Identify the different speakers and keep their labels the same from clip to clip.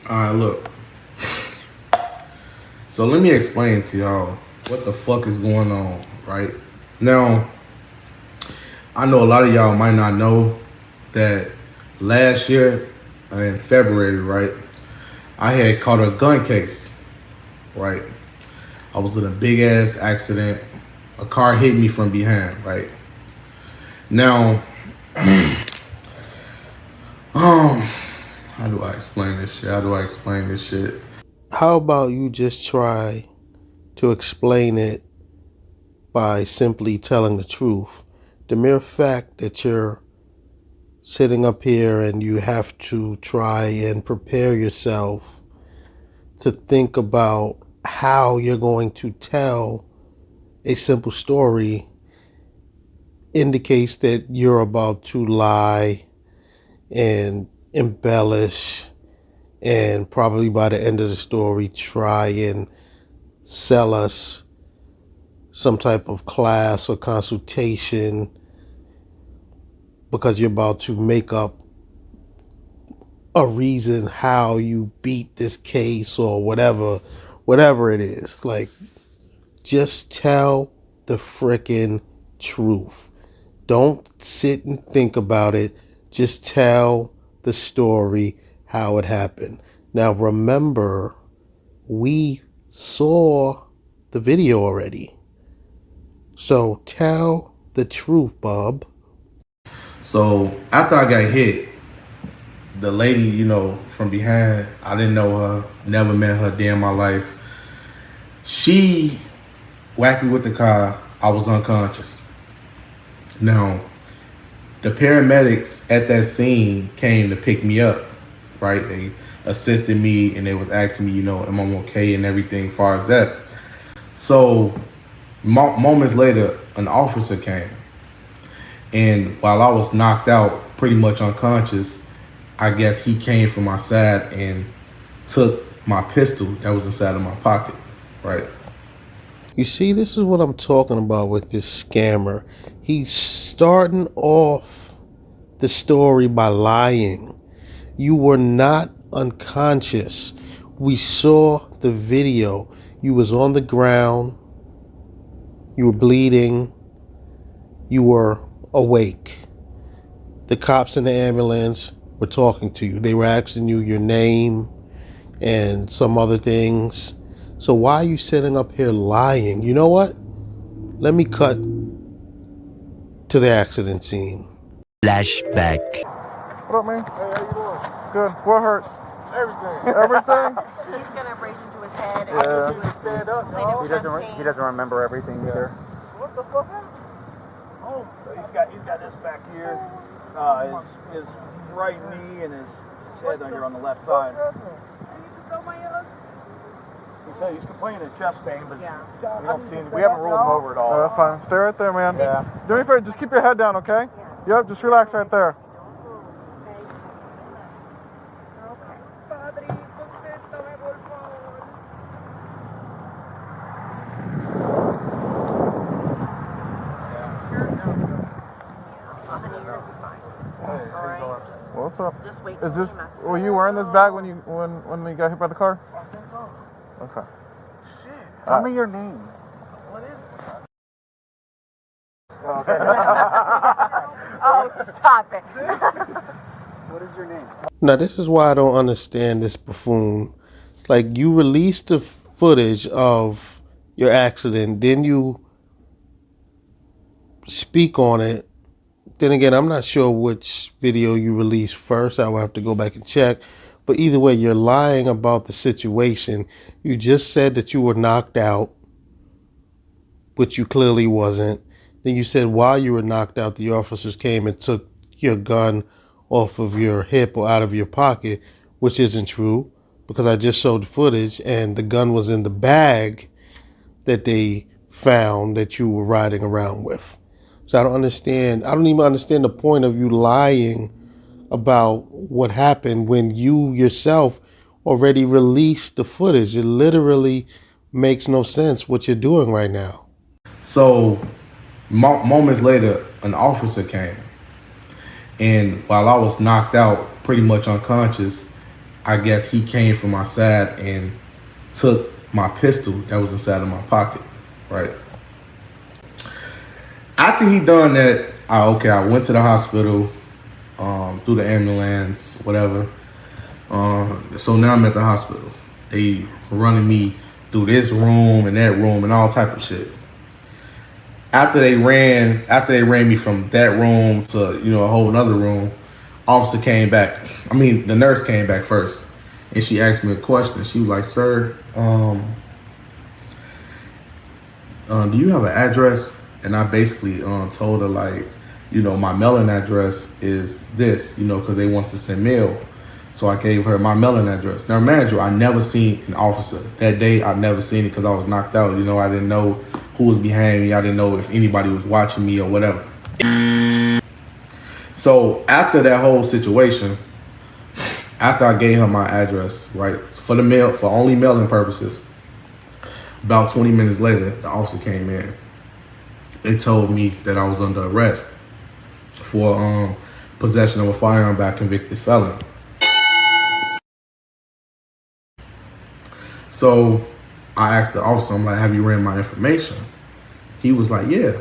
Speaker 1: All right, look. So let me explain to y'all what the fuck is going on, right? Now, I know a lot of y'all might not know that last year in February, right, I had caught a gun case, right? I was in a big ass accident. A car hit me from behind, right? Now, how do I explain this shit? How do I explain this shit?
Speaker 2: How about you just try to explain it by simply telling the truth? The mere fact that you're sitting up here and you have to try and prepare yourself to think about how you're going to tell a simple story indicates that you're about to lie and embellish and probably by the end of the story try and sell us some type of class or consultation because you're about to make up a reason how you beat this case or whatever it is. Like, just tell the frickin' truth. Don't sit and think about it. Just tell the story how it happened. Now remember, we saw the video already. So tell the truth, Bob.
Speaker 1: So after I got hit, the lady, from behind, I didn't know her, never met her day in my life. She whacked me with the car. I was unconscious. Now, the paramedics at that scene came to pick me up, right? They assisted me and they was asking me, am I okay and everything as far as that. So moments later, an officer came. And while I was knocked out, pretty much unconscious, I guess he came from my side and took my pistol that was inside of my pocket, right?
Speaker 2: You see, this is what I'm talking about with this scammer. He's starting off the story by lying. You were not unconscious. We saw the video. You was on the ground. You were bleeding. You were awake. The cops in the ambulance were talking to you. They were asking you your name and some other things. So why are you sitting up here lying? You know what? Let me cut to the accident scene.
Speaker 3: Flashback.
Speaker 4: What up, man? Hey, how you doing? Good. What hurts? Everything. Everything?
Speaker 5: He's got an abrasion to his head.
Speaker 4: Yeah.
Speaker 5: Stand up,
Speaker 4: He doesn't remember everything either.
Speaker 5: What the fuck happened?
Speaker 4: Oh, he's got this back here. His right knee and his head down here on the left side. He said he's complaining of chest pain, but we haven't rolled him over at all.
Speaker 6: That's fine. Stay right there, man.
Speaker 4: Yeah.
Speaker 6: Do me a favor, just keep your head down, okay?
Speaker 5: Yeah.
Speaker 6: Yep, just relax right there. What's up?
Speaker 5: Just wait
Speaker 6: Is this? Were you wearing this bag when you got hit by the car?
Speaker 4: I think so.
Speaker 6: Okay.
Speaker 4: Shit. Tell me your name. What is it? Okay.
Speaker 5: Oh, stop it.
Speaker 4: What is your name?
Speaker 2: Now, this is why I don't understand this buffoon. Like, you released the footage of your accident, then you speak on it. Then again, I'm not sure which video you released first. I will have to go back and check. But either way, you're lying about the situation. You just said that you were knocked out, which you clearly wasn't. Then you said while you were knocked out, the officers came and took your gun off of your hip or out of your pocket, which isn't true because I just showed footage and the gun was in the bag that they found that you were riding around with. So I don't understand. I don't even understand the point of you lying about what happened when you yourself already released the footage. It literally makes no sense what you're doing right now.
Speaker 1: So moments later, an officer came. And while I was knocked out, pretty much unconscious, I guess he came from my side and took my pistol that was inside of my pocket, right? After he done that, I went to the hospital, through the ambulance, whatever. So now I'm at the hospital. They running me through this room and that room and all type of shit. After they ran me from that room to, a whole nother room, officer came back. I mean, the nurse came back first, and she asked me a question. She was like, "Sir, do you have an address?" And I basically told her, like, my mailing address is this, because they want to send mail. So I gave her my mailing address. Now, mind you, I never seen an officer. That day, I never seen it because I was knocked out. I didn't know who was behind me. I didn't know if anybody was watching me or whatever. So after that whole situation, after I gave her my address, right, for only mailing purposes, about 20 minutes later, the officer came in. They told me that I was under arrest for possession of a firearm by a convicted felon. So I asked the officer, I'm like, "Have you ran my information?" He was like, "Yeah."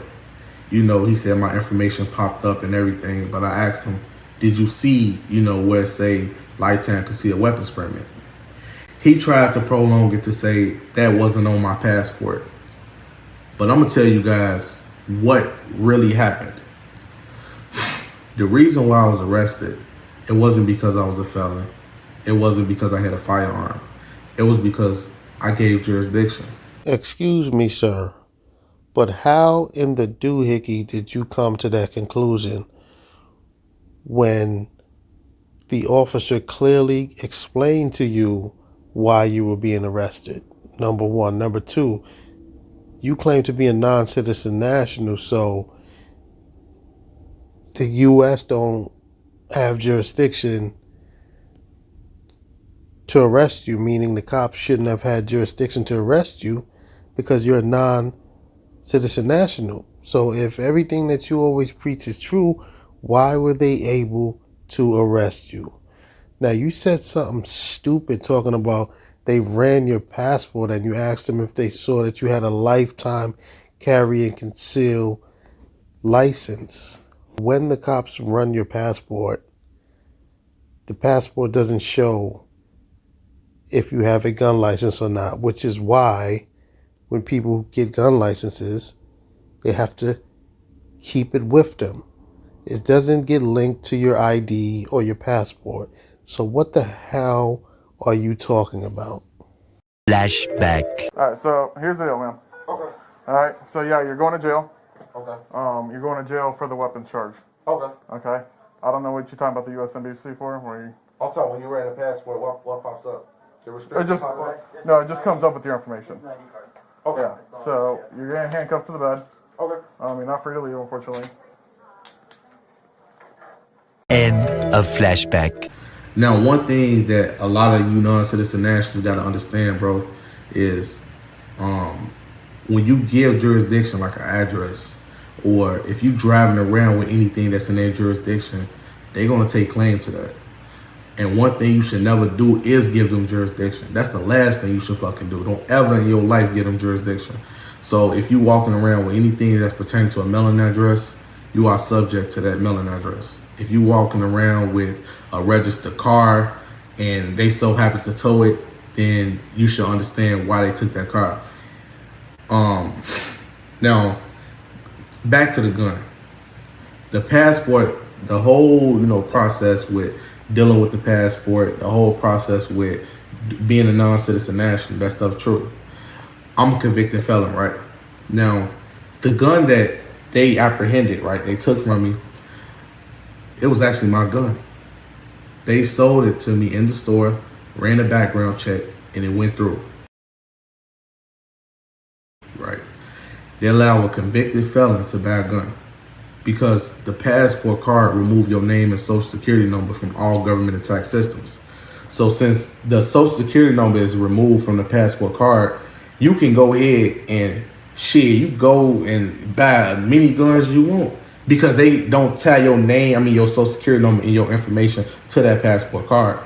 Speaker 1: He said my information popped up and everything, but I asked him, "Did you see, where it say lifetime concealed weapons permit?" He tried to prolong it to say that wasn't on my passport. But I'm gonna tell you guys what really happened. The reason why I was arrested, it wasn't because I was a felon. It wasn't because I had a firearm. It was because I gave jurisdiction.
Speaker 2: Excuse me, sir, but how in the doohickey did you come to that conclusion when the officer clearly explained to you why you were being arrested? Number one. Number two, you claim to be a non-citizen national, so the U.S. don't have jurisdiction to arrest you, meaning the cops shouldn't have had jurisdiction to arrest you because you're a non-citizen national. So if everything that you always preach is true, why were they able to arrest you? Now, you said something stupid talking about they ran your passport and you asked them if they saw that you had a lifetime carry and conceal license. When the cops run your passport, the passport doesn't show if you have a gun license or not, which is why when people get gun licenses, they have to keep it with them. It doesn't get linked to your ID or your passport. So what the hell are you talking about?
Speaker 6: Flashback. Alright, so here's the deal, man.
Speaker 1: Okay.
Speaker 6: Alright, so yeah, you're going to jail.
Speaker 1: Okay.
Speaker 6: You're going to jail for the weapons charge.
Speaker 1: Okay.
Speaker 6: Okay? I don't know what you're talking about the US Embassy for, where you...
Speaker 1: I'm talking when you ran the passport, what pops up?
Speaker 6: It just, no, it just comes up with your information.
Speaker 1: Okay.
Speaker 6: Yeah, so you're getting handcuffed to the bed.
Speaker 1: Okay.
Speaker 6: You're not free to leave, unfortunately.
Speaker 3: End of flashback.
Speaker 1: Now, one thing that a lot of you non-citizen nationals got to understand, bro, is when you give jurisdiction like an address, or if you driving around with anything that's in their jurisdiction, they're going to take claim to that. And one thing you should never do is give them jurisdiction. That's the last thing you should fucking do. Don't ever in your life give them jurisdiction. So if you walking around with anything that's pertaining to a mailing address, you are subject to that mailing address. If you walking around with a registered car and they so happen to tow it, then you should understand why they took that car. Now, back to the gun. The passport, the whole, process with dealing with the passport, the whole process with being a non-citizen national, that stuff true. I'm a convicted felon, right? Now, the gun that they apprehended, right, they took from me, it was actually my gun. They sold it to me in the store, ran a background check, and it went through. Right. They allow a convicted felon to buy a gun because the passport card removed your name and social security number from all government and tax systems. So since the social security number is removed from the passport card, you can go ahead and you go and buy as many guns you want because they don't tie your name, your social security number and your information to that passport card.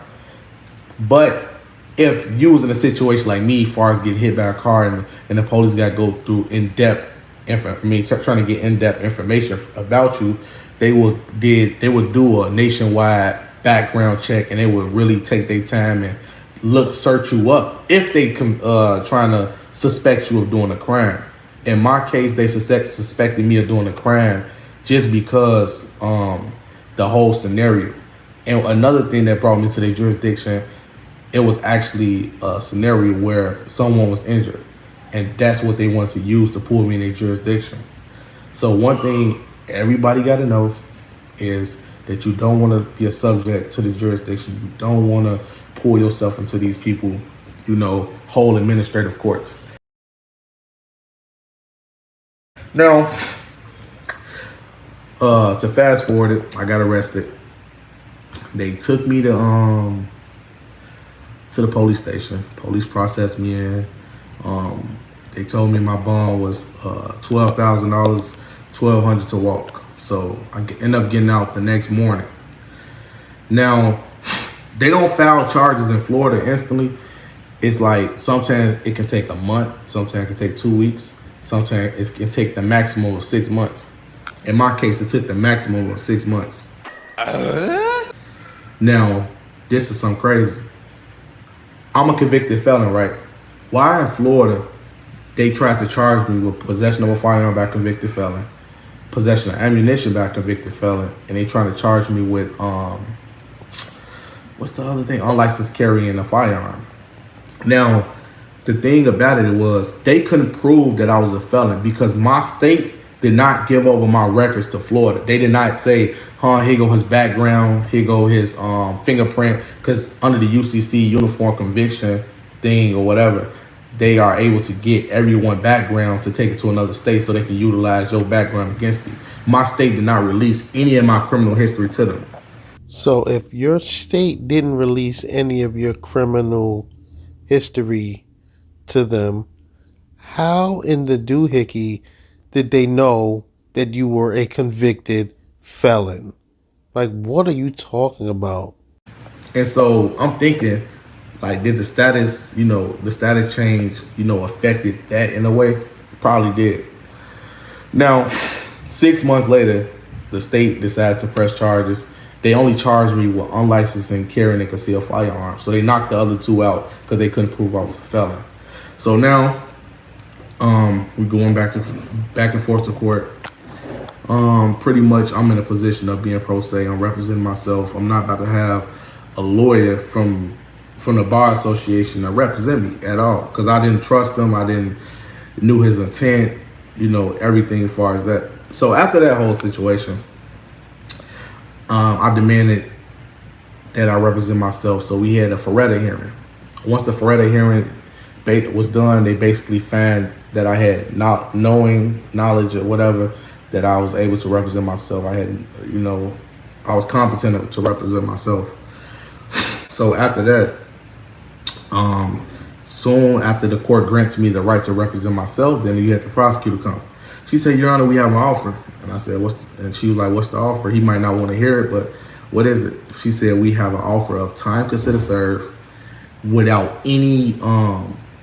Speaker 1: But if you was in a situation like me, as far as getting hit by a car and the police got to go through in-depth trying to get in-depth information about you, they would do a nationwide background check, and they would really take their time and search you up if they trying to suspect you of doing a crime. In my case, they suspected me of doing a crime just because the whole scenario. And another thing that brought me to their jurisdiction, it was actually a scenario where someone was injured, and that's what they wanted to use to pull me in their jurisdiction. So one thing everybody got to know is that you don't want to be a subject to the jurisdiction. You don't want to pull yourself into these people, whole administrative courts. Now, to fast forward it, I got arrested. They took me to the police station. Police processed me in. They told me my bond was $12,000, $1,200 to walk. So I end up getting out the next morning. Now, they don't file charges in Florida instantly. It's like sometimes it can take a month, sometimes it can take 2 weeks, sometimes it can take the maximum of 6 months. In my case, it took the maximum of 6 months. Now, this is something crazy. I'm a convicted felon, right? Why in Florida they tried to charge me with possession of a firearm by a convicted felon, possession of ammunition by a convicted felon, and they trying to charge me with what's the other thing? Unlicensed carrying a firearm. Now, the thing about it was they couldn't prove that I was a felon because my state did not give over my records to Florida. They did not say, here go his background, here go his fingerprint, because under the UCC uniform conviction thing or whatever, they are able to get everyone background to take it to another state so they can utilize your background against you. My state did not release any of my criminal history to them.
Speaker 2: So if your state didn't release any of your criminal history to them, how in the doohickey did they know that you were a convicted felon? Like, what are you talking about?
Speaker 1: And so I'm thinking, like, did the status, the status change, affected that in a way? Probably did. Now, 6 months later, the state decided to press charges. They only charged me with unlicensed and carrying a concealed firearm. So they knocked the other two out because they couldn't prove I was a felon. So now, we're going back and forth to court. Pretty much I'm in a position of being pro se. I'm representing myself. I'm not about to have a lawyer from the bar association to represent me at all, because I didn't trust him. I didn't knew his intent, everything as far as that. So after that whole situation, I demanded that I represent myself. So we had a Feretta hearing. Once the Feretta hearing was done, they basically found that I had knowledge or whatever, that I was able to represent myself. I had, I was competent to represent myself. So after that, soon after the court grants me the right to represent myself, then you had the prosecutor come. She said, "Your Honor, we have an offer." And I said, and she was like, "What's the offer?" He might not want to hear it, but what is it? She said, "We have an offer of time considered served without any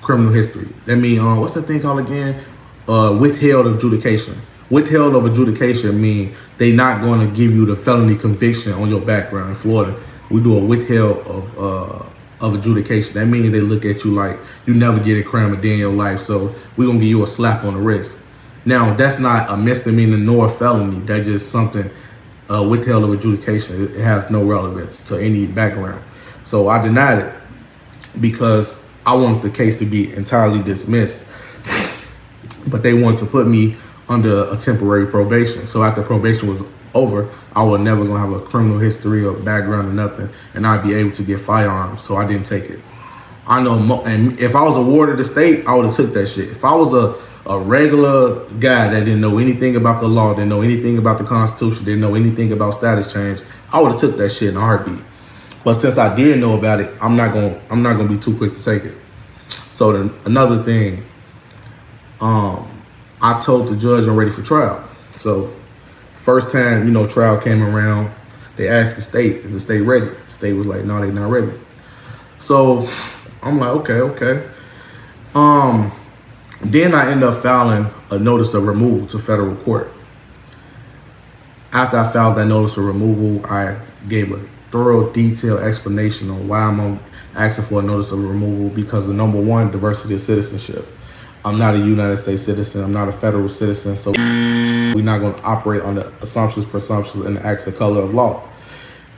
Speaker 1: criminal history." That means, what's the thing called again? Withheld adjudication. Withheld of adjudication mean they not going to give you the felony conviction on your background. In Florida, we do a withheld of adjudication. That means they look at you like you never get a crime a day in your life, so we're going to give you a slap on the wrist. Now, that's not a misdemeanor nor a felony. That's just something, withheld of adjudication. It has no relevance to any background. So I denied it because I wanted the case to be entirely dismissed. But they wanted to put me under a temporary probation. So after probation was over, I was never gonna have a criminal history or background or nothing, and I'd be able to get firearms. So I didn't take it. I know, and if I was awarded the state, I would have took that shit. If I was a regular guy that didn't know anything about the law, didn't know anything about the Constitution, didn't know anything about status change, I would have took that shit in a heartbeat. But since I did know about it, I'm not gonna be too quick to take it. So another thing, I told the judge I'm ready for trial. So first time, trial came around, they asked the state, "Is the state ready?" The state was like, "No, they're not ready." So I'm like, okay. Then I end up filing a notice of removal to federal court. After I filed that notice of removal, I gave a thorough, detailed explanation on why I'm asking for a notice of removal, because the number one, diversity of citizenship. I'm not a United States citizen. I'm not a federal citizen. So we're not going to operate on the assumptions, presumptions, and the acts of color of law.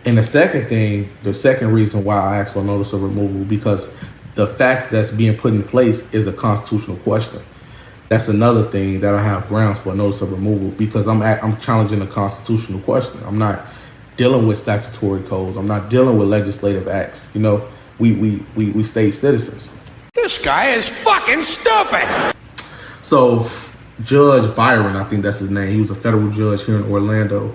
Speaker 1: And the second thing, the second reason why I asked for a notice of removal, because the facts that's being put in place is a constitutional question. That's another thing that I have grounds for a notice of removal, because I'm challenging a constitutional question. I'm not dealing with statutory codes. I'm not dealing with legislative acts. You know, we state citizens.
Speaker 7: This guy is fucking stupid.
Speaker 1: So Judge Byron, I think that's his name, he was a federal judge here in Orlando.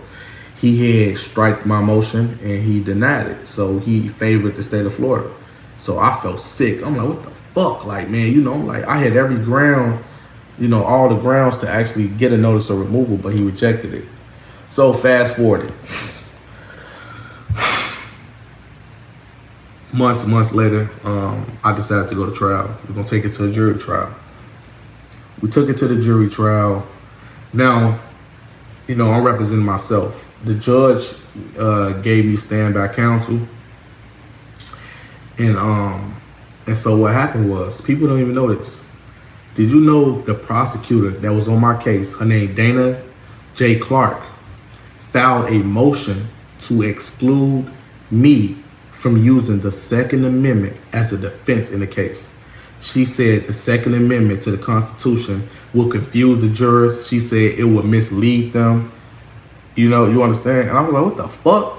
Speaker 1: He had striked my motion and he denied it. So he favored the state of Florida. So I felt sick. I'm like, what the fuck? Like, man, you know, I'm like, I had every ground, you know, all the grounds to actually get a notice of removal, but he rejected it. So fast forwarded. Months later, I decided to go to trial. We're gonna take it to a jury trial. We took it to the jury trial. Now, you know, I'm representing myself. The judge gave me standby counsel. And so what happened was, people don't even know this. Did you know the prosecutor that was on my case, her name Dana J. Clark, filed a motion to exclude me from using the Second Amendment as a defense in the case. She said the Second Amendment to the Constitution will confuse the jurors. She said it would mislead them. You know, you understand? And I was like, what the fuck?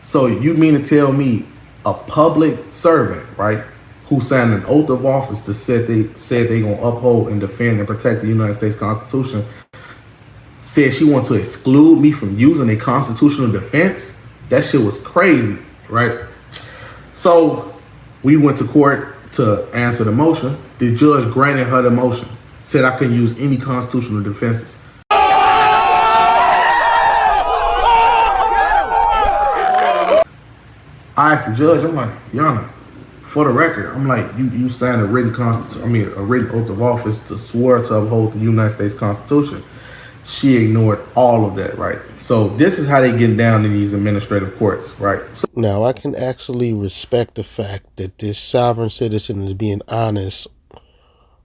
Speaker 1: So you mean to tell me a public servant, right, who signed an oath of office to said they gonna uphold and defend and protect the United States Constitution, said she wanted to exclude me from using a constitutional defense? That shit was crazy, right? So we went to court to answer the motion. The judge granted her the motion, said I couldn't use any constitutional defenses. I asked the judge, I'm like, Yana, for the record, I'm like, you signed a written a written oath of office to swear to uphold the United States Constitution. She ignored all of that, right? So this is how they get down in these administrative courts, right? So
Speaker 2: now, I can actually respect the fact that this sovereign citizen is being honest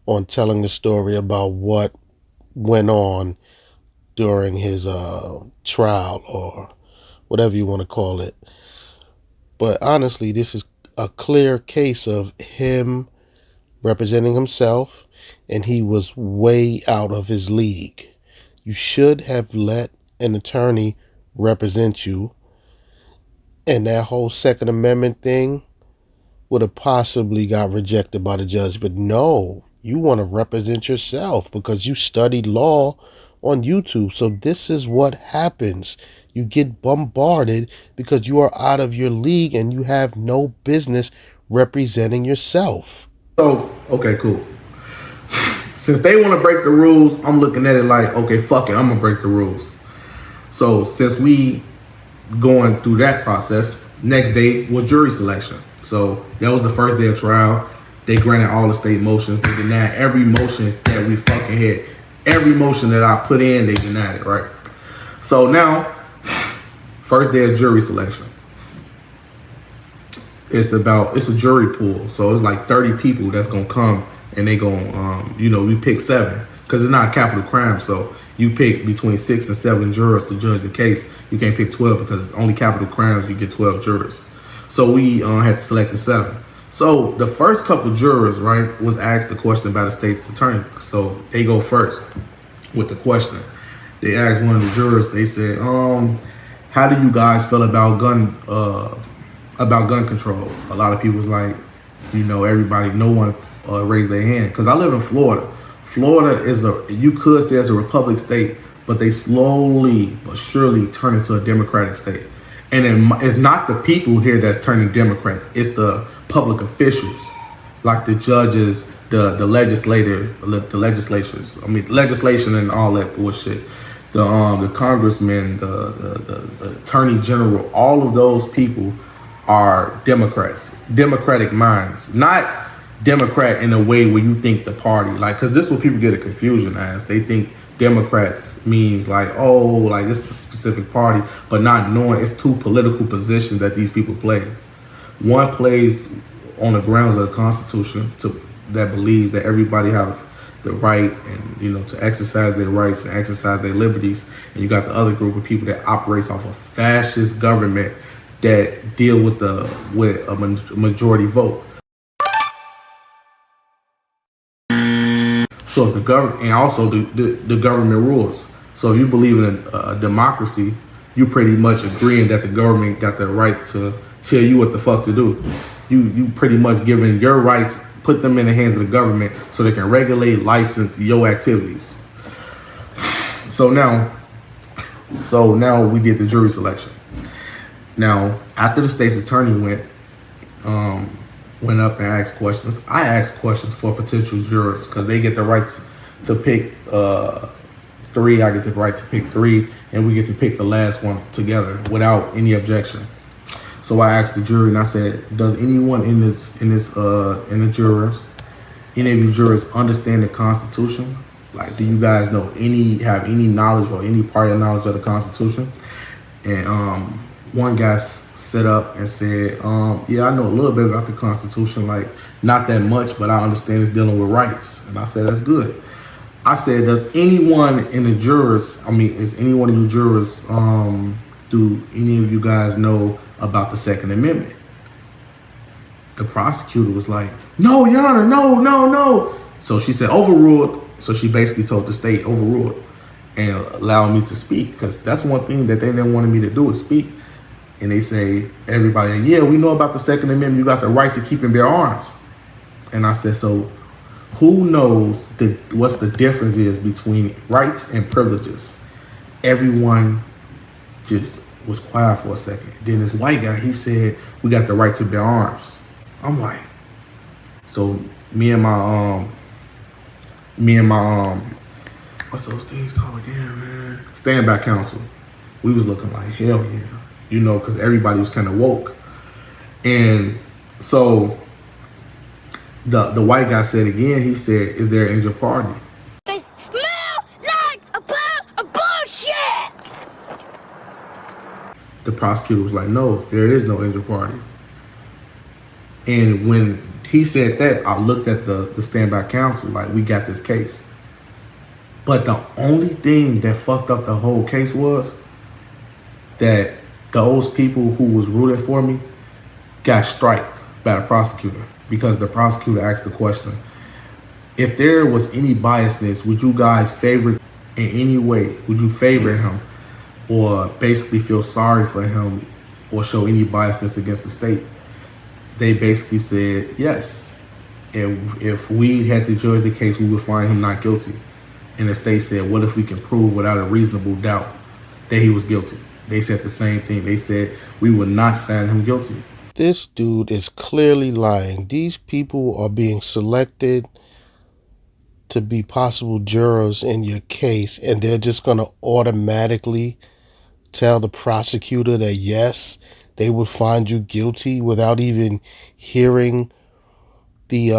Speaker 2: on telling the story about what went on during his trial, or whatever you want to call it. But honestly, this is a clear case of him representing himself, and he was way out of his league. You should have let an attorney represent you, and that whole Second Amendment thing would have possibly got rejected by the judge. But no, you want to represent yourself because you studied law on YouTube. So this is what happens. You get bombarded because you are out of your league and you have no business representing yourself.
Speaker 1: So, okay, cool. Since they want to break the rules, I'm looking at it like, okay, fuck it, I'm gonna break the rules. So since we going through that process, next day was jury selection. So that was the first day of trial. They granted all the state motions. They denied every motion that we fucking had. Every motion that I put in, they denied it, right? So now, first day of jury selection. It's a jury pool. So it's like 30 people that's gonna come, and they gonna, we pick 7 because it's not a capital crime. So you pick between 6 and 7 jurors to judge the case. You can't pick 12 because it's only capital crimes. You get 12 jurors. So we had to select the 7. So the first couple jurors, right, was asked the question by the state's attorney. So they go first with the question. They asked one of the jurors. They said, "How do you guys feel about gun control?" A lot of people was like, everybody, no one raised their hand, because I live in Florida. Florida is you could say it's a republic state, but they slowly but surely turn into a democratic state. And it's not the people here that's turning Democrats. It's the public officials, like the judges, the legislators, legislation and all that bullshit. The congressmen, the attorney general, all of those people are Democrats, Democratic minds, not Democrat in a way where you think the party, like, because this is what people get a confusion as. They think Democrats means like, oh, like this is a specific party, but not knowing it's two political positions that these people play. One plays on the grounds of the Constitution that believes that everybody have the right and to exercise their rights and exercise their liberties, and you got the other group of people that operates off a fascist government that deal with a majority vote. So the government, and also the government rules. So if you believe in a democracy, you pretty much agreeing that the government got the right to tell you what the fuck to do. You pretty much giving your rights, put them in the hands of the government so they can regulate, license your activities. So now we did the jury selection. Now, after the state's attorney went up and asked questions, I asked questions for potential jurors because they get the rights to pick three. I get the right to pick three, and we get to pick the last one together without any objection. So I asked the jury, and I said, "Does anyone in the jurors, any of you jurors, understand the Constitution? Like, do you guys have any knowledge or any prior knowledge of the Constitution?" And one guy stood up and said, "Yeah, I know a little bit about the Constitution, like not that much, but I understand it's dealing with rights." And I said, "That's good." I said, "Does anyone in the jurors? Is any one of you jurors? Do any of you guys know about the Second Amendment?" The prosecutor was like, "No, Your Honor, no." So she said, "Overruled." So she basically told the state overruled and allowed me to speak, because that's one thing that they didn't want me to do, is speak. And they say, everybody, "Yeah, we know about the Second Amendment. You got the right to keep and bear arms." And I said, "So who knows what's the difference is between rights and privileges?" Everyone just was quiet for a second. Then this white guy, he said, "We got the right to bear arms." I'm like, so me and my what's those things called again, man? Standby counsel. We was looking like, hell yeah, because everybody was kind of woke. And so the white guy said again, he said, "Is there an injured party?"
Speaker 8: They smell like a pile of bullshit!
Speaker 1: The prosecutor was like, "No, there is no injured party." And when he said that, I looked at the standby counsel like, we got this case. But the only thing that fucked up the whole case was that those people who was rooting for me got striked by the prosecutor, because the prosecutor asked the question, "If there was any biasness, would you guys favor in any way? Would you favor him or basically feel sorry for him or show any biasness against the state?" They basically said yes. And if we had to judge the case, we would find him not guilty. And the state said, "What if we can prove without a reasonable doubt that he was guilty?" They said the same thing. They said, "We would not find him guilty."
Speaker 2: This dude is clearly lying. These people are being selected to be possible jurors in your case, and they're just going to automatically tell the prosecutor that yes, they would find you guilty without even hearing the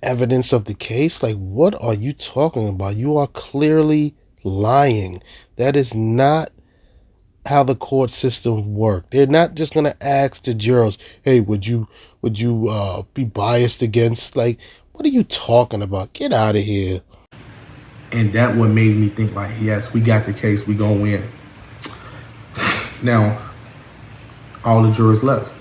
Speaker 2: evidence of the case. Like, what are you talking about? You are clearly lying. That is not how the court system work. They're not just going to ask the jurors, "Hey, would you be biased against," like, what are you talking about? Get out of here.
Speaker 1: And that what made me think like, yes, we got the case, we gonna win. Now, all the jurors left.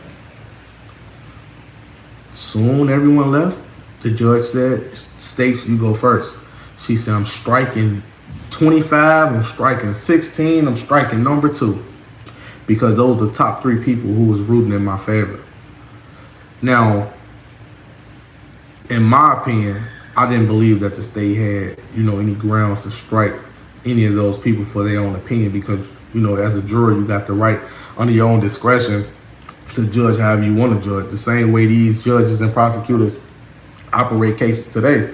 Speaker 1: Soon everyone left. The judge said, "States, you go first." She said, "I'm striking 25, I'm striking 16, I'm striking number 2. Because those are the top 3 people who was rooting in my favor." Now, in my opinion, I didn't believe that the state had, any grounds to strike any of those people for their own opinion, because, as a juror, you got the right under your own discretion to judge however you want to judge. The same way these judges and prosecutors operate cases today,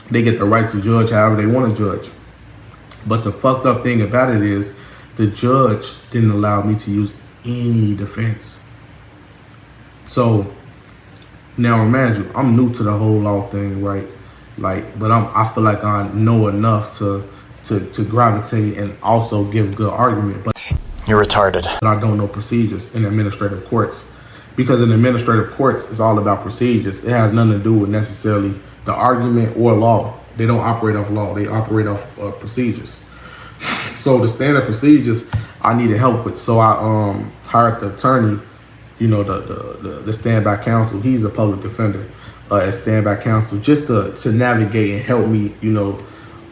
Speaker 1: they get the right to judge however they want to judge. But the fucked up thing about it is the judge didn't allow me to use any defense. So now remind you, I'm new to the whole law thing, right? Like, but I feel like I know enough to gravitate and also give good argument. But
Speaker 9: you're retarded.
Speaker 1: But I don't know procedures in administrative courts, because in administrative courts it's all about procedures. It has nothing to do with necessarily the argument or law. They don't operate off law. They operate off procedures. So the standard procedures I needed help with. So I hired the attorney, you know, the standby counsel. He's a public defender at standby counsel, just to navigate and help me, you know,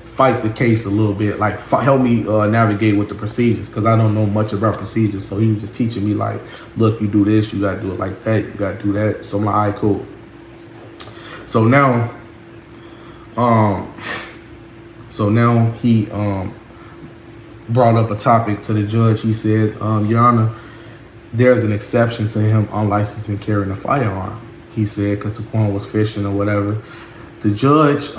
Speaker 1: fight the case a little bit, like help me navigate with the procedures, because I don't know much about procedures. So he was just teaching me, like, look, you do this, you gotta do it like that, you gotta do that. So I'm like, all right, cool. So now he brought up a topic to the judge. He said, Your Honor, there's an exception to him unlicensed and carrying a firearm. He said, because Taquan was fishing or whatever. The judge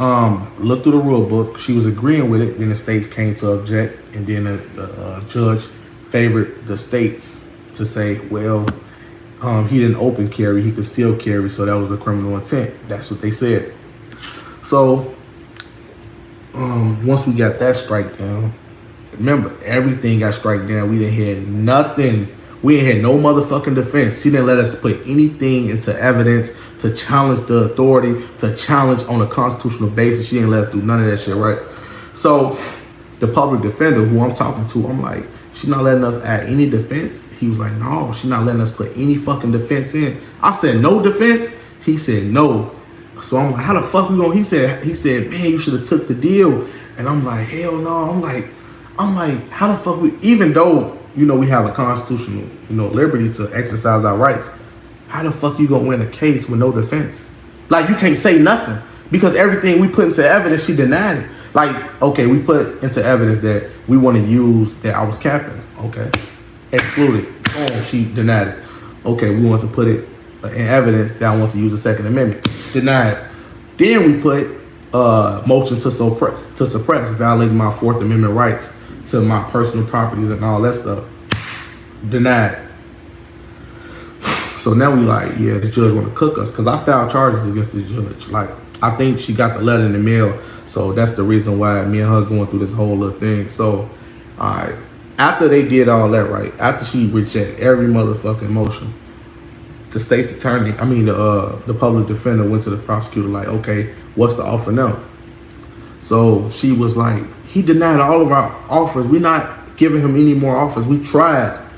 Speaker 1: looked through the rule book. She was agreeing with it. Then the states came to object, and then the judge favored the states to say, well, he didn't open carry, he concealed carry, so that was a criminal intent. That's what they said. So once we got that strike down, remember, everything got strike down. We didn't have nothing. We ain't had no motherfucking defense. She didn't let us put anything into evidence to challenge the authority, to challenge on a constitutional basis. She didn't let us do none of that shit, right? So the public defender who I'm talking to, I'm like, she's not letting us add any defense? He was like, no, she's not letting us put any fucking defense in. I said, no defense? He said, no. So I'm like, how the fuck we gonna? He said, man, you should have took the deal. And I'm like, hell no. I'm like, how the fuck we, even though, you know, we have a constitutional, you know, liberty to exercise our rights, how the fuck you gonna win a case with no defense? Like, you can't say nothing, because everything we put into evidence, she denied it. Like, okay, we put into evidence that we want to use that I was capping. Okay, excluded. Oh, she denied it. Okay, we want to put it in evidence that I want to use the Second Amendment. Denied. Then we put motion to suppress, violating my Fourth Amendment rights to my personal properties and all that stuff. Denied. So now we like, yeah, the judge want to cook us, because I filed charges against the judge. Like, I think she got the letter in the mail, so that's the reason why me and her going through this whole little thing. So, all right, after they did all that, right, after she rejected every motherfucking motion, the state's attorney, the public defender went to the prosecutor like, okay, what's the offer now? So she was like, he denied all of our offers. We're not giving him any more offers. We tried.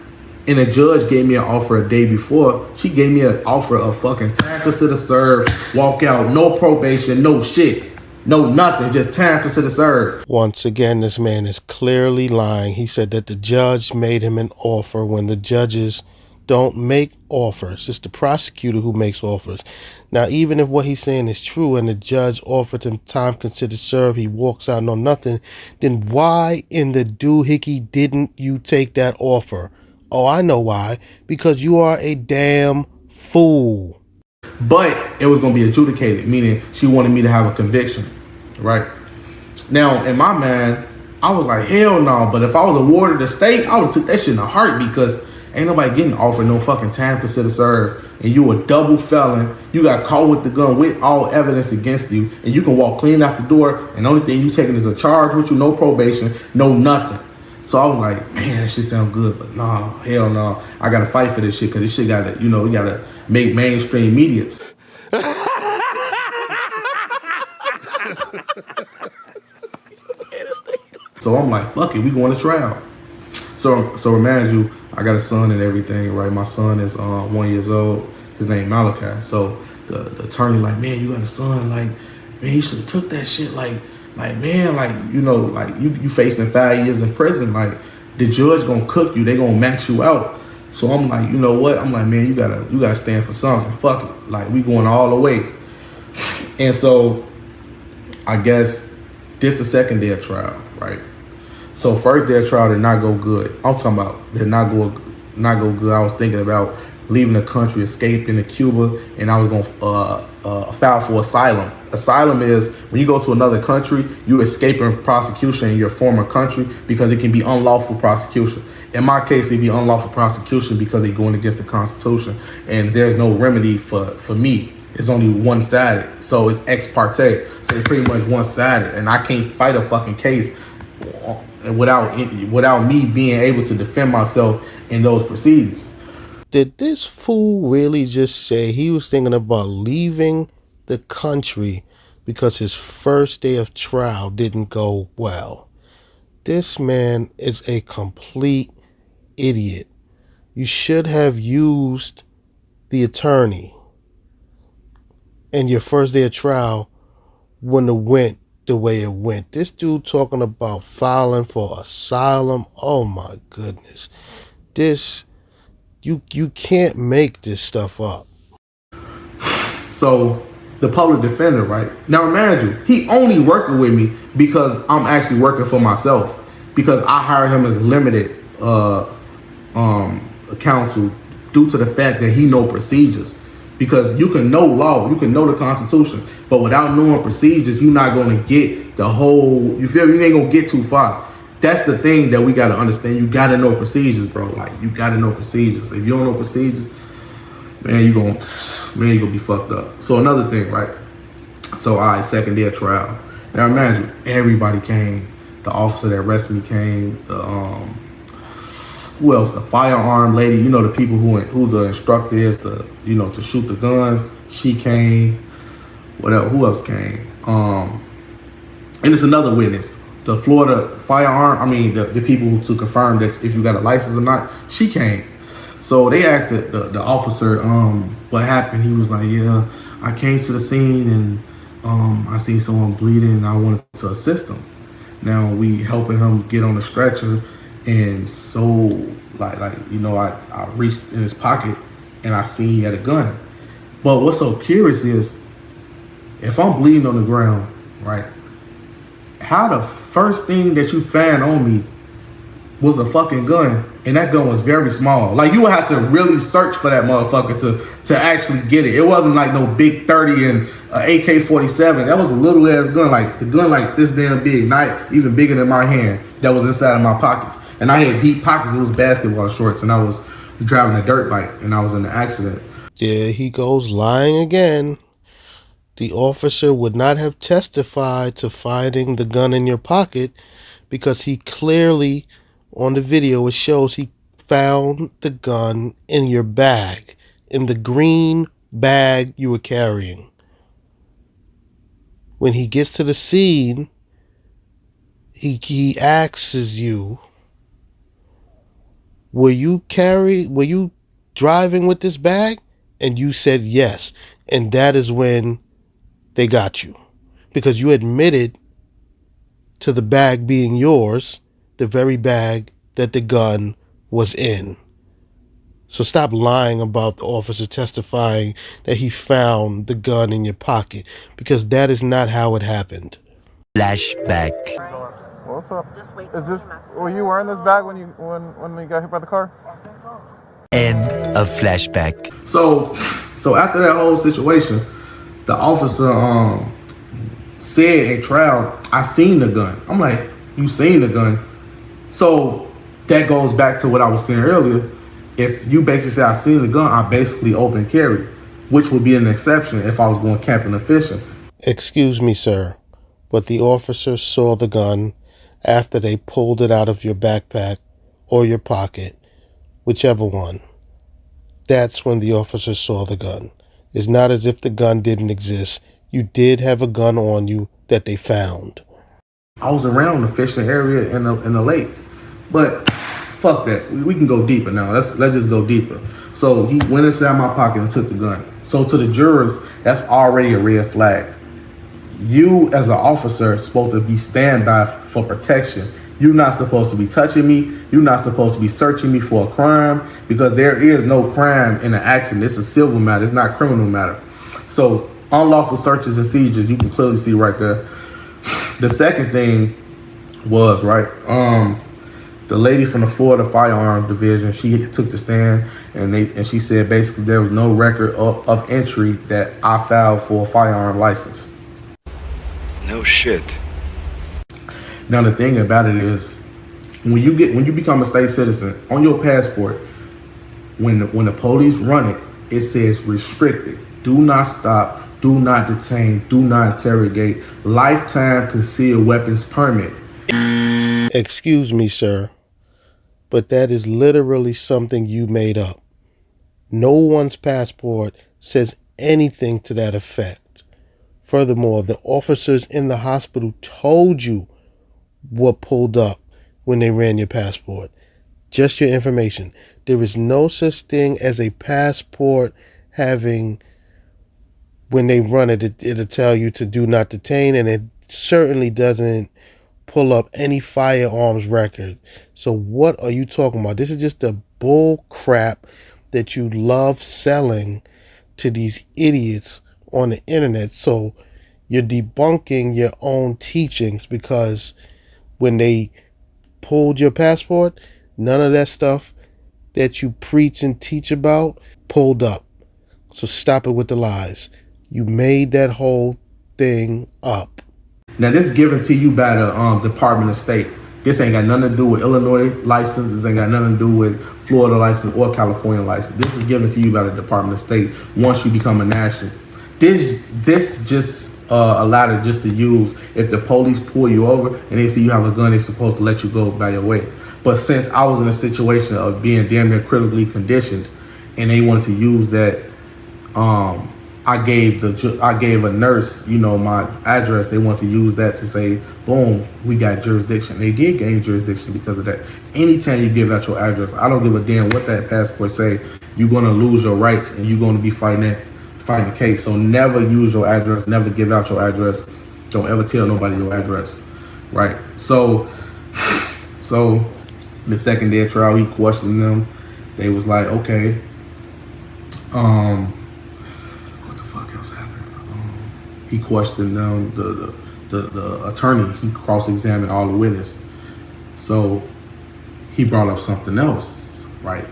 Speaker 1: And the judge gave me an offer a day before. She gave me an offer of fucking time considered served, walk out, no probation, no shit, no nothing, just time considered served.
Speaker 2: Once again, this man is clearly lying. He said that the judge made him an offer when the judges don't make offers. It's the prosecutor who makes offers. Now, even if what he's saying is true and the judge offered him time considered served, he walks out, no nothing, then why in the doohickey didn't you take that offer? Oh, I know why. Because you are a damn fool.
Speaker 1: But it was going to be adjudicated, meaning she wanted me to have a conviction, right? Now, in my mind, I was like, hell no. But if I was awarded the state, I would have took that shit in a heartbeat, because ain't nobody getting offered no fucking time considered served, and you a double felon. You got caught with the gun with all evidence against you, and you can walk clean out the door, and the only thing you taking is a charge with you, no probation, no nothing. So I was like, man, that shit sound good, but nah, hell no. I gotta fight for this shit, because this shit gotta, you know, we gotta make mainstream media. So I'm like, fuck it, we going to trial. So remind you, I got a son and everything, right? My son is 1 year old. His name Malachi. So the attorney like, man, you got a son, like, man, you should have took that shit, like man, like, you know, like you facing 5 years in prison, like the judge gonna cook you, they gonna max you out. So I'm like, you know what? I'm like, man, you gotta stand for something. Fuck it, like we going all the way. And so I guess this the second day of trial, right? So first day of trial did not go good. I'm talking about did not go good. I was thinking about leaving the country, escaping to Cuba, and I was going to file for asylum. Asylum is when you go to another country, you escaping prosecution in your former country because it can be unlawful prosecution. In my case, it'd be unlawful prosecution because they're going against the Constitution, and there's no remedy for me. It's only one-sided, so it's ex parte. So it's pretty much one-sided, and I can't fight a fucking case without me being able to defend myself in those proceedings.
Speaker 2: Did this fool really just say he was thinking about leaving the country because his first day of trial didn't go well? This man is a complete idiot. You should have used the attorney, and your first day of trial wouldn't have went the way it went. This dude talking about filing for asylum. Oh my goodness. This, you can't make this stuff up.
Speaker 1: So the public defender, right? Now remind you, he only working with me because I'm actually working for myself, because I hired him as limited counsel due to the fact that he know procedures. Because you can know law, you can know the Constitution, but without knowing procedures, you're not going to get the whole, you feel me? You ain't going to get too far. That's the thing that we got to understand. You got to know procedures, bro. Like, you got to know procedures. If you don't know procedures, man, you're going to be fucked up. So another thing, right? So, all right, second day of trial. Now, imagine, everybody came. The officer that arrested me came. Who else? The firearm lady, you know, the people who the instructor is to, you know, to shoot the guns. She came. What else? Who else came? And it's another witness. The Florida firearm, the people to confirm that if you got a license or not, she came. So they asked the officer, what happened. He was like, yeah, I came to the scene and I seen someone bleeding and I wanted to assist him. Now we helping him get on the stretcher. And so, like you know, I reached in his pocket and I seen he had a gun. But what's so curious is, if I'm bleeding on the ground, right, how the first thing that you found on me was a fucking gun, and that gun was very small. Like, you would have to really search for that motherfucker to actually get it. It wasn't like no big 30 and AK-47. That was a little ass gun, like the gun like this damn big, not even bigger than my hand, that was inside of my pockets. And I had deep pockets. It was basketball shorts, and I was driving a dirt bike, and I was in an accident.
Speaker 2: Yeah, he goes lying again. The officer would not have testified to finding the gun in your pocket because he clearly, on the video, it shows he found the gun in your bag, in the green bag you were carrying. When he gets to the scene, he asks you, were you driving with this bag? And you said yes. And that is when they got you, because you admitted to the bag being yours, the very bag that the gun was in. So stop lying about the officer testifying that he found the gun in your pocket, because that is not how it happened.
Speaker 3: Flashback.
Speaker 6: What's up?
Speaker 5: Just wait
Speaker 6: Is
Speaker 5: till
Speaker 6: this,
Speaker 5: he messes
Speaker 6: were you wearing this bag when we got hit by the car?
Speaker 3: End of flashback.
Speaker 1: So after that whole situation, the officer said in trial, I seen the gun. I'm like, you seen the gun? So that goes back to what I was saying earlier. If you basically say I seen the gun, I basically open carry, which would be an exception if I was going camping or fishing.
Speaker 2: Excuse me, sir, but the officer saw the gun after they pulled it out of your backpack or your pocket, whichever one. That's when the officer saw the gun. It's not as if the gun didn't exist. You did have a gun on you that they found.
Speaker 1: I was around the fishing area in the lake, but fuck that. We can go deeper now. Let's just go deeper. So he went inside my pocket and took the gun. So to the jurors, that's already a red flag. You as an officer are supposed to be standby for protection. You're not supposed to be touching me. You're not supposed to be searching me for a crime, because there is no crime in an accident. It's a civil matter. It's not a criminal matter. So unlawful searches and seizures, you can clearly see right there. The second thing was, right, the lady from the Florida Firearm Division, she took the stand, and she said basically there was no record of entry that I filed for a firearm license.
Speaker 9: No shit.
Speaker 1: Now the thing about it is, when you become a state citizen, on your passport, when the police run it, it says restricted. Do not stop, do not detain, do not interrogate, lifetime concealed weapons permit.
Speaker 2: Excuse me, sir, but that is literally something you made up. No one's passport says anything to that effect. Furthermore, the officers in the hospital told you what pulled up when they ran your passport. Just your information. There is no such thing as a passport having, when they run it, it'll tell you to do not detain, and it certainly doesn't pull up any firearms record. So what are you talking about? This is just the bull crap that you love selling to these idiots on the internet. So you're debunking your own teachings, because when they pulled your passport, none of that stuff that you preach and teach about pulled up. So stop it with the lies. You made that whole thing up.
Speaker 1: Now this is given to you by the Department of State. This ain't got nothing to do with Illinois license. This ain't got nothing to do with Florida license or California license. This is given to you by the Department of State once you become a national. This just allowed it just to use if the police pull you over and they see you have a gun, they're supposed to let you go by your way. But since I was in a situation of being damn near critically conditioned, and they wanted to use that, I gave a nurse, my address. They want to use that to say, boom, we got jurisdiction. They did gain jurisdiction because of that. Anytime you give out your address, I don't give a damn what that passport say, you're going to lose your rights and you're going to be fighting the case. So never use your address, never give out your address. Don't ever tell nobody your address, right? So the second day of trial, he questioned them. They was like, okay, he questioned them, the attorney, he cross-examined all the witnesses. So he brought up something else, right?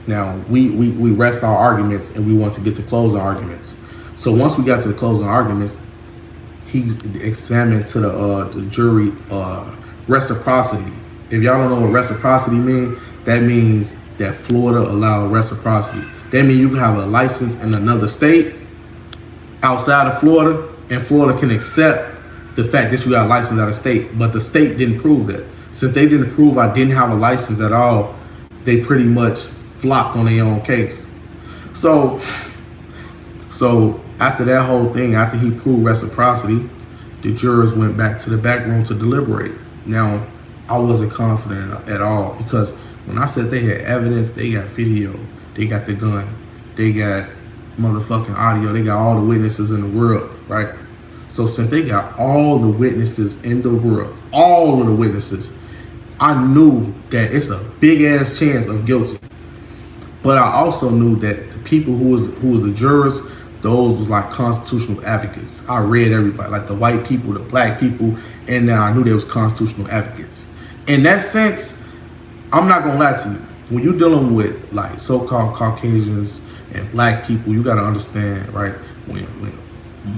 Speaker 1: Now, we rest our arguments and we want to get to closing arguments. So once we got to the closing arguments, he examined to the jury reciprocity. If y'all don't know what reciprocity means, that means that Florida allowed reciprocity. That means you can have a license in another state outside of Florida, and Florida can accept the fact that you got a license out of state, but the state didn't prove that. Since they didn't prove I didn't have a license at all, they pretty much flopped on their own case. So after that whole thing, after he proved reciprocity, the jurors went back to the back room to deliberate. Now, I wasn't confident at all, because when I said they had evidence, they got video, they got the gun, they got motherfucking audio, they got all the witnesses in the world, right? So since they got all the witnesses in the world, all of the witnesses, I knew that it's a big ass chance of guilty. But I also knew that the people who was the jurors, those was like constitutional advocates. I read everybody, like the white people, the black people, and then I knew they was constitutional advocates. In that sense, I'm not gonna lie to you. When you're dealing with like so-called Caucasians and black people, you gotta understand, right? When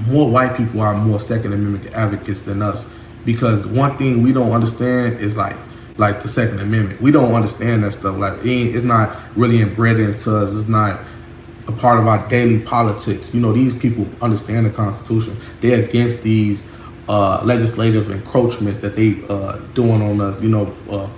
Speaker 1: more white people are more Second Amendment advocates than us, because one thing we don't understand is like the Second Amendment. We don't understand that stuff. Like it's not really inbred into us. It's not a part of our daily politics. These people understand the Constitution. They're against these legislative encroachments that they doing on us,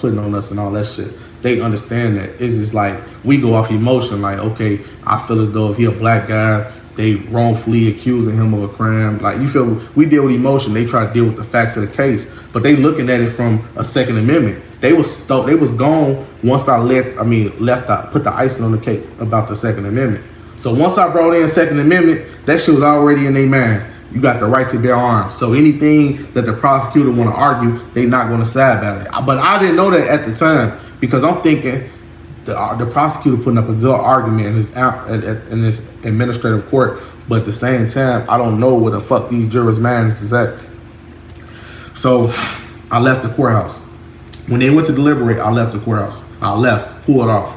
Speaker 1: putting on us and all that shit. They understand that. It's just like we go off emotion. Like, okay, I feel as though if he a black guy, they wrongfully accusing him of a crime. Like, you feel we deal with emotion. They try to deal with the facts of the case, but they looking at it from a Second Amendment. They was gone once I put the icing on the cake about the Second Amendment. So once I brought in Second Amendment, that shit was already in their mind. You got the right to bear arms. So anything that the prosecutor want to argue, they not going to side about it. But I didn't know that at the time, because I'm thinking the prosecutor putting up a good argument in this administrative court. But at the same time, I don't know where the fuck these jurors' minds is at. So I left the courthouse. When they went to deliberate, I left the courthouse. I left, pulled off.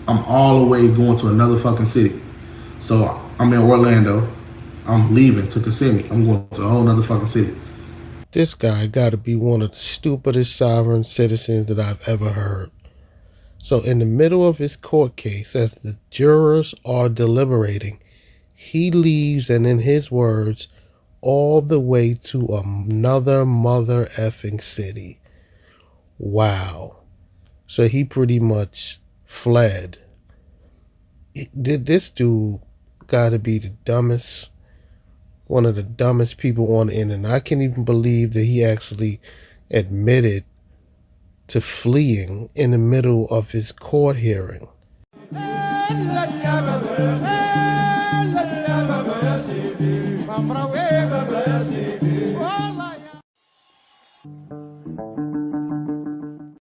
Speaker 1: I'm all the way going to another fucking city. So I'm in Orlando. I'm leaving to Kissimmee. I'm going to a whole nother fucking city.
Speaker 2: This guy got to be one of the stupidest sovereign citizens that I've ever heard. So in the middle of his court case, as the jurors are deliberating, he leaves, and in his words, all the way to another mother effing city. Wow. So he pretty much fled. This dude got to be the dumbest, one of the dumbest people on the internet. I can't even believe that he actually admitted to fleeing in the middle of his court hearing.